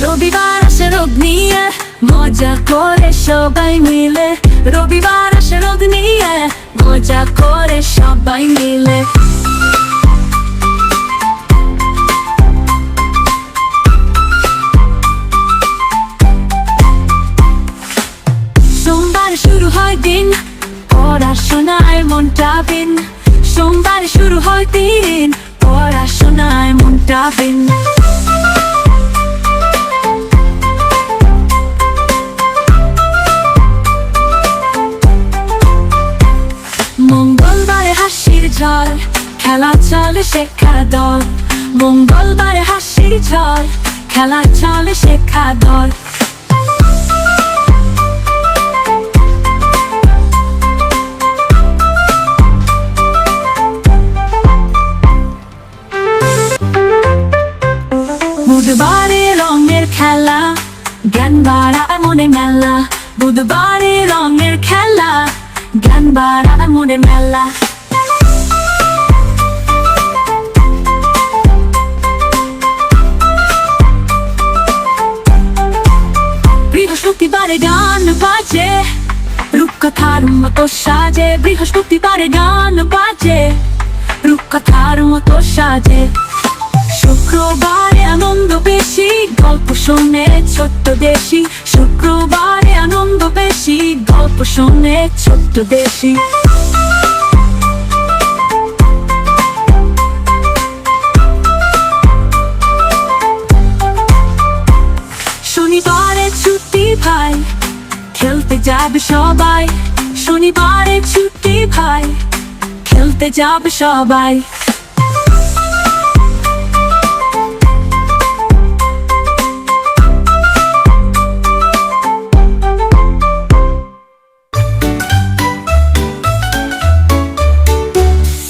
রবিবার আসে রোদ নিয়ে মজা করে সবাই মিলে, রবিবার আসে রোদ নিয়ে মজা করে সবাই মিলে। সোমবার শুরু হয় দিন, পড়াশোনায় মনটা বিন। সোমবার শুরু হয় দিন, পড়াশোনায় মনটা বিন। মঙ্গলবারে হাসির ঝড়, খেলা চলে শেখা দল। মঙ্গলবারে হাসির ঝড়, খেলা চলে শেখা দল। বুধবারে রঙের খেলা, জ্ঞান বাড়ায় মনে মেলা। বুধবারে রঙের খেলা, জ্ঞান বাড়ায় মনে মেলা। বৃহস্পতিবারে গান বাজে, রূপকথার মতো সাজে। বৃহস্পতিবারে গান বাজে, রূপকথার মতো সাজে। শুক্রবারে আনন্দ বেশি, গল্প শোনে ছোট্ট দেশি। শুক্রবারে আনন্দ বেশি, গল্প শোনে ছোট্ট দেশি। শনিবারে ছুটি ভাই, খেলতে যাবে সবাই। শনিবারে ছুটি ভাই, খেলতে যাবে সবাই।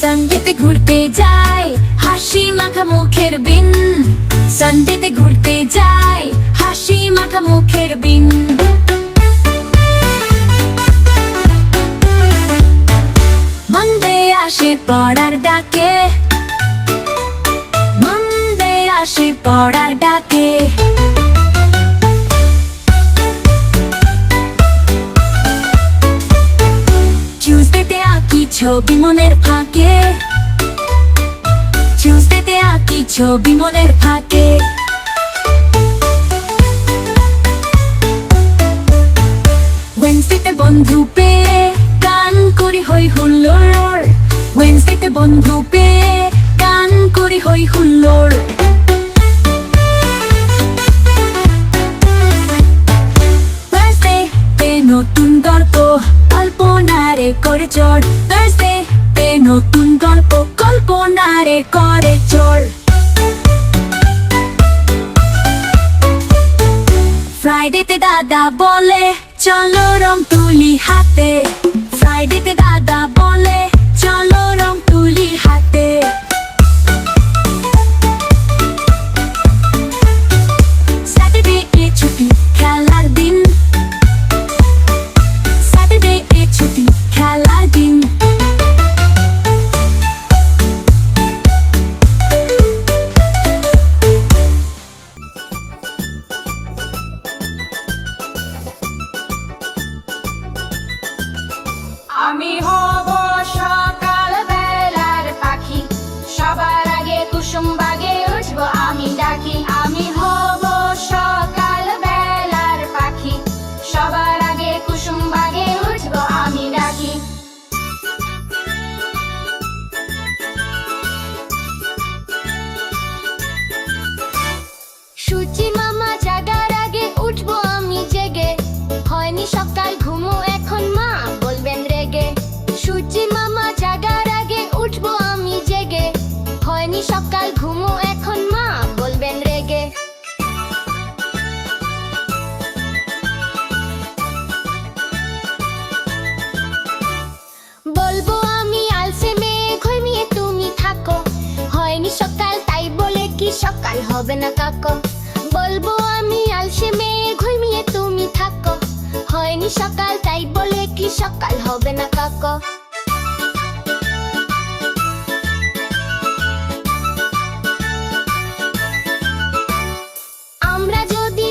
সানডেতে ঘুরতে যাই, হাসি মাখা মুখের বিন। সানডেতে ঘুরতে যাই, হাসি মাখা মুখের বিন। মন্ডে আসে পড়ার ডাকে, মন্ডে আসে পড়ার ডাকে। টিউসডেতে আঁকি ছবি মনের ফাঁকে, টিউসডেতে আঁকি ছবি মনের ফাঁকে। ওয়েডনেসডেতে বন্ধু পেয়ে গান করি হই হুল্লোড়। ওয়েডনেসডেতে বন্ধু পেয়ে গান করি হই হুল্লোড়। থার্সডেতে নতুন গল্প, কল্পনারে করে চড়। থার্সডেতে নতুন গল্প, কল্পনারে করে চড়। ফ্রাইডেতে দাদা বলে চলো রং তুলি হাতে। ফ্রাইডেতে দাদা বলে চলো রং তুলি হাতে। স্যাটারডে ছুটি খেলার দিন, স্যাটারডে ছুটি খেলার দিন। আমি হব সকাল বেলার পাখি, সবার আগে কুসুম বাগে উঠবো আমি ডাকি। আমি হব সকাল বেলার পাখি, সবার আগে কুসুম বাগে উঠবো আমি ডাকি। সূর্যি মামা জাগার আগে উঠবো আমি জেগে, হয়নি সকাল ঘুমো এখন মা বলবেন রেগে। সূর্যি মামা জাগার আগে উঠবো আমি জেগে, হয়নি সকাল ঘুমো এখন মা বলবেন রেগে। বলবো আমি আলসে মেয়ে ঘুমিয়ে তুমি থাকো, হয়নি সকাল তাই বলে কি সকাল হবে না কাকো। বলবো আমি আলসে মেয়ে ঘুমিয়ে তুমি থাকো, হয়নি সকাল তাই বলে কি সকাল হবে না কাকো। আমরা যদি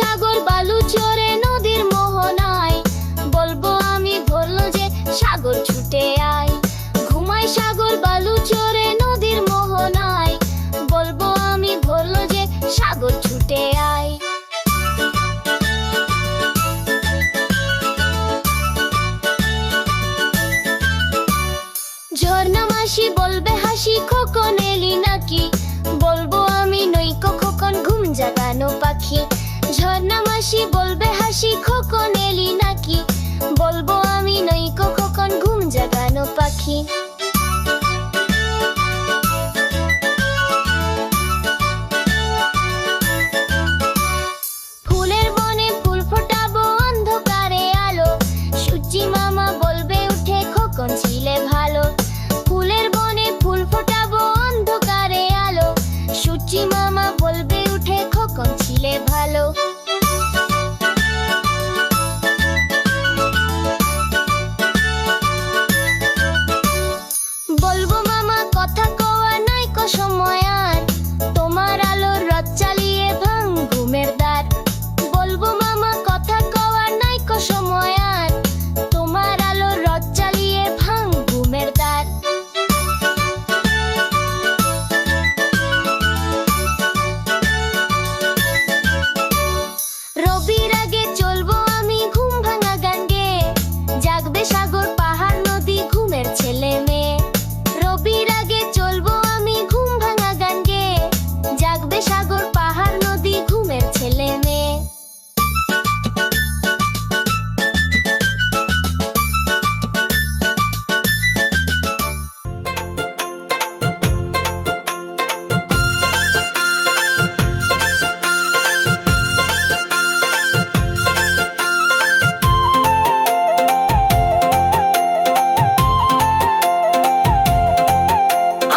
সাগর বালু চরে নদীর মোহনায়, বলবো আমি ভরলো যে সাগর ছুটে আয়। ঘুমাই সাগর বালু চরে নদীর মোহনায়, বলবো আমি ভরলো যে সাগর ছুটে আয়। ঝর্ণা মাসি বলবে হাসি খোকন এলি নাকি, বলবো আমি নইকো খোকন ঘুম জাগানো পাখি। ঝর্ণা মাসি বলবে হাসি খোকন এলি নাকি, বলবো আমি নইকো খোকন ঘুম জাগানো পাখি। ফুলের বনে ফুল ফোটাবো অন্ধকারে আলো, সূর্যি মামা বলবে উঠে খোকন ছিলে ভালো। ফুলের বনে ফুল ফোটাবো অন্ধকারে আলো, সূর্যি মামা বলবে উঠে খোকন ছিলে ভালো। বলবো মামা কথা কওয়া নাই কো সময় আর, তোমার আলোর রথ চালিয়ে ভাঙ ঘুমের দ্বার। বলবো মামা কথা কওয়া নাই কো সময় আর, তোমার আলোর রথ চালিয়ে ভাঙ ঘুমের দ্বার। রবির আগে চলবো আমি ঘুম ভাঙা গান গেয়ে, জাগবে সাগর পাহাড় নদী ঘুমের ছেলে মেয়ে। রবির আগে চলবো আমি ঘুম ভাঙা গান গেয়ে, জাগবে সাগর পাহাড় নদী ঘুমের ছেলে মেয়ে।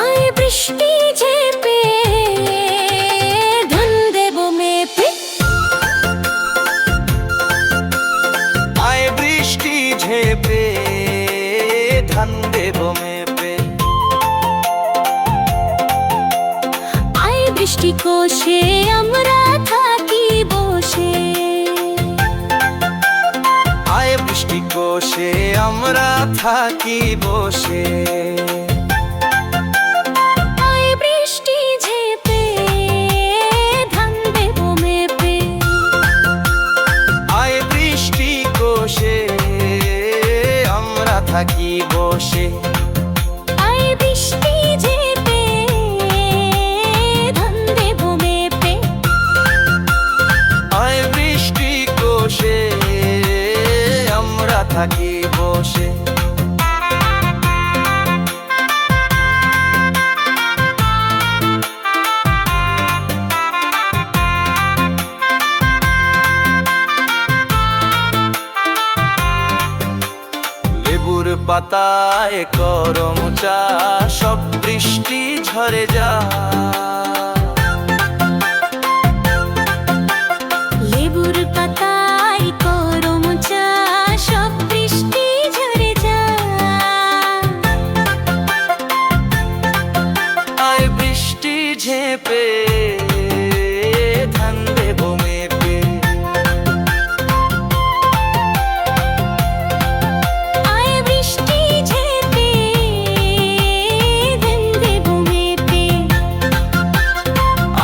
আয় বৃষ্টি ঝেপে ধান দেবো মেপে, আয় বৃষ্টি ঝেপে ধান দেব মেপে। আয় বৃষ্টি কোষে আমরা থাকি বসে, আয় বৃষ্টি কোষে আমরা থাকি বসে। আয় বৃষ্টি ঝেপে ধান দেবো মেপে। আয় বৃষ্টি কোষে আমরা থাকি বসে। আয় বৃষ্টি ঝেপে ধান দেবো মেপে। আয় বৃষ্টি কোষে আমরা থাকি বসে। লেবুর পাতায় করম চা, সব বৃষ্টি ঝরে যা। লেবুর পাতায় করম চা, সব বৃষ্টি ঝরে যায়। আয় বৃষ্টি ঝেপে ধান দেব মেপে। আয় বৃষ্টি ঝেপে ধান দেবো মেপে।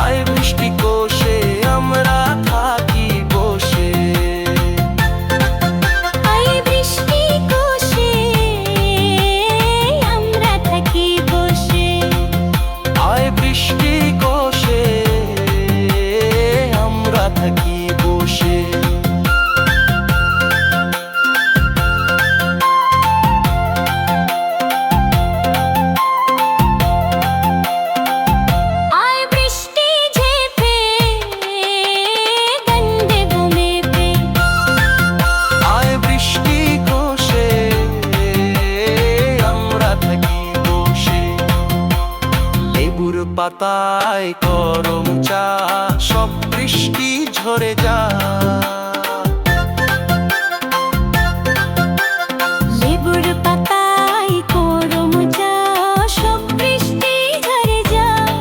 আয় বৃষ্টি কোষে আমরা থাকি বসে। আয় বৃষ্টি কোষে আমরা থাকি বসে। আয় বৃষ্টি কোষে আমরা থাকি বসে। আয় বৃষ্টি ঝেপে ধান দেবো মেপে। আয় বৃষ্টি কোষে আমরা থাকি বসে। লেবুর পাতায় করম চা, সব বৃষ্টি ঝরে যা। লেবুর পাতায় করম চা, সব বৃষ্টি ঝরে যায়।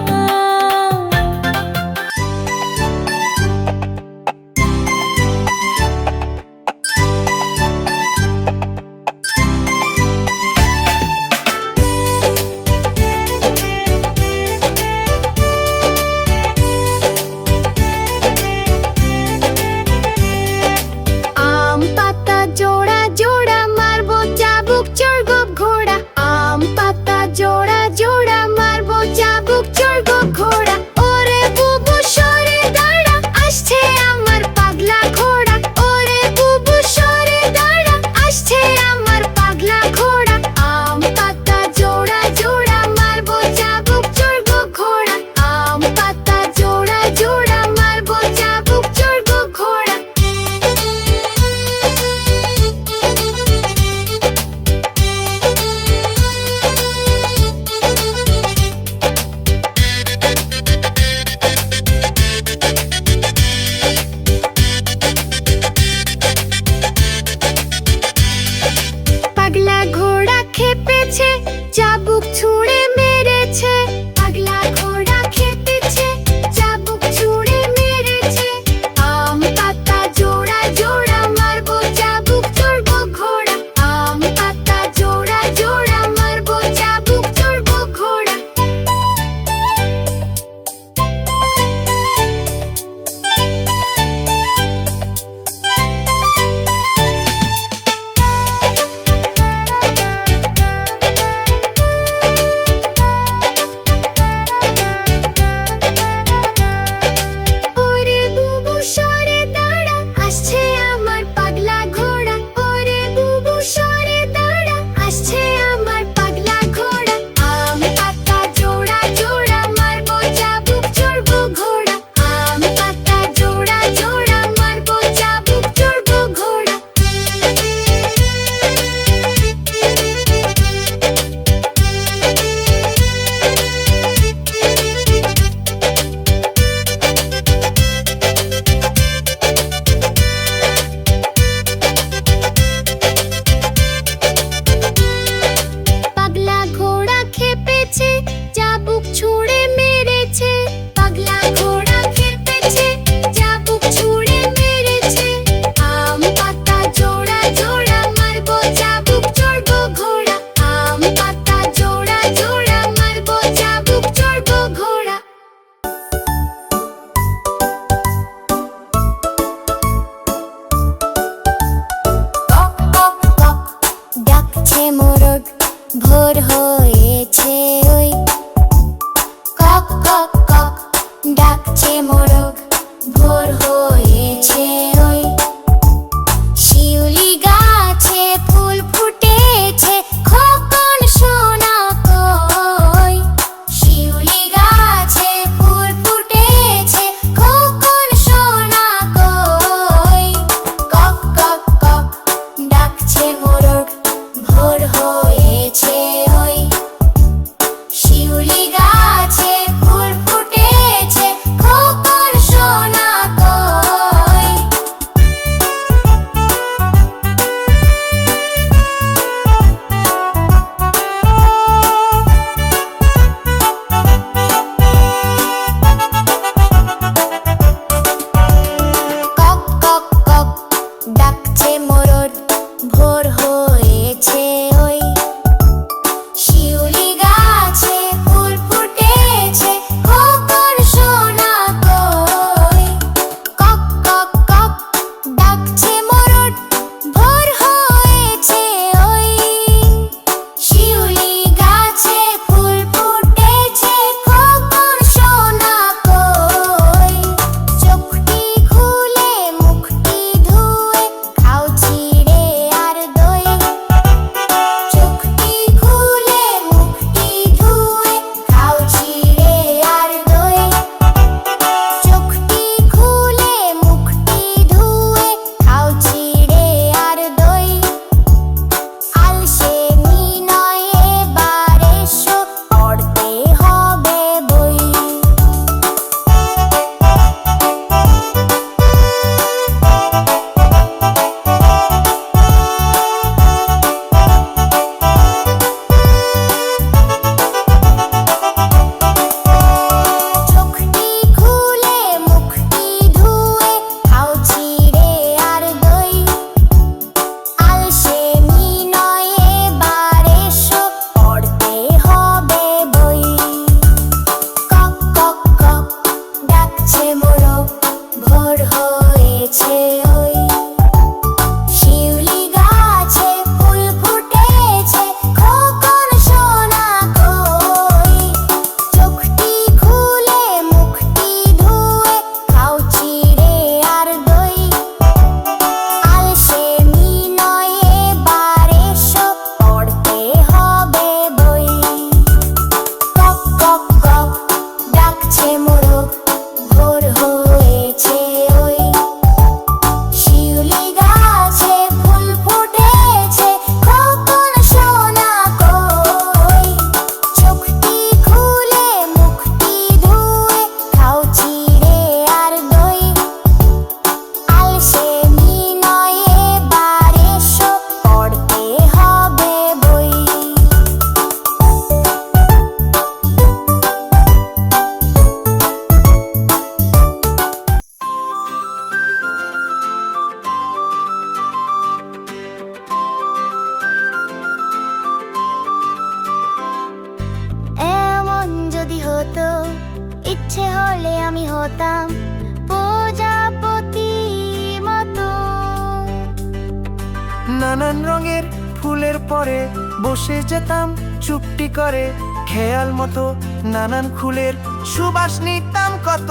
নানান রঙের ফুলের পরে বসে যেতাম চুপটি করে, খেয়াল মতো নানান ফুলের সুবাস নিতাম কত।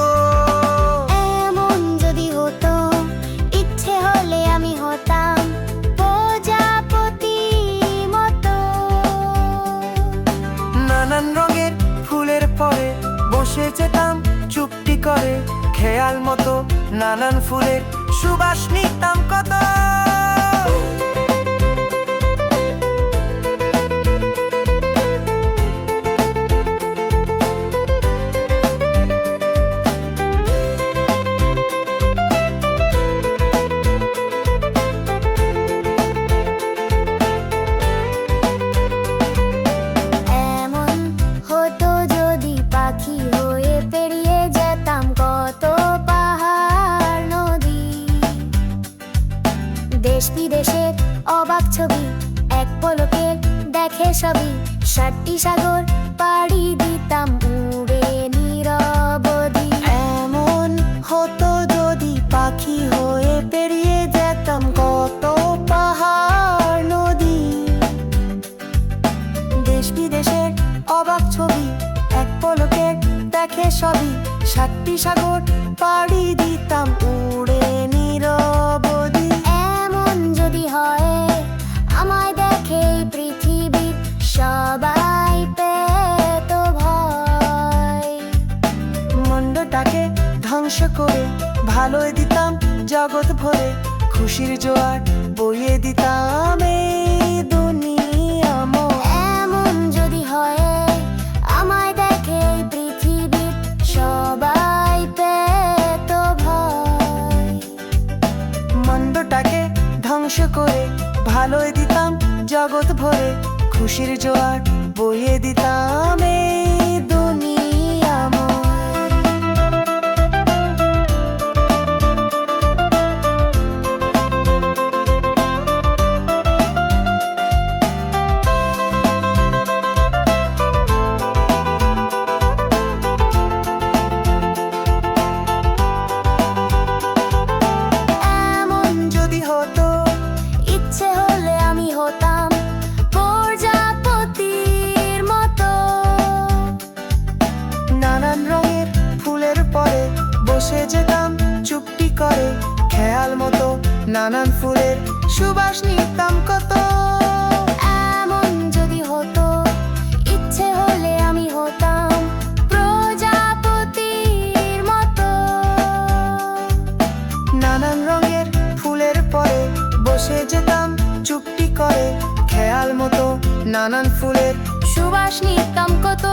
এমন যদি হতো, ইচ্ছে হলে আমি হতাম প্রজাপতি মতো। নানান রঙের ফুলের পরে বসে যেতাম চুপটি করে, খেয়াল মতো নানান ফুলের সুবাস নিতাম কত। এমন হতো যদি পাখি হয়ে পেরিয়ে যেতাম কত পাহাড় নদী। দেশ বিদেশের অবাক ছবি এক পলকে দেখে সবই, 7টি সাগর পাড়ি দিতাম উড়ে নীরবধি। এমন হতো যদি পাখি হয়ে পেরিয়ে যেতাম কত পাহাড় নদী। দেশ বিদেশের অবাক ছবি এক পলকে দেখে সবই, 7টি সাগর পাড়ি দিতাম উড়ে নীরবধি। এমন যদি হয় আমায় দেখে এই পৃথিবীর সবাই পেত ভয়। মন্ডটাকে ধ্বংস করে ভালোই দিতাম জগৎ ভরে, খুশির জোয়ার বইয়ে দিতাম এই দুনিয়াময়। এমন যদি হয় আমায় দেখে এই পৃথিবীর সবাই পেত ভয়। মন্দটাকে ধ্বংস করে ভালোই দিতাম জগৎ ভরে, খুশির জোয়ার বইয়ে দিতাম এই দুনিয়াময়। এমন যদি হতো, ইচ্ছে হলে আমি হতাম প্রজাপতির মতো। নানান রঙের ফুলের পরে বসে যেতাম চুপটি করে, খেয়াল মতো নানান ফুলের সুবাস নিতাম কত। এমন যদি হতো, ইচ্ছে হলে আমি হতাম প্রজাপতির মতো। নানান রঙের ফুলের পরে বসে যেতাম চুপটি করে, খেয়াল মতো নানান ফুলের সুবাস নিতাম কত।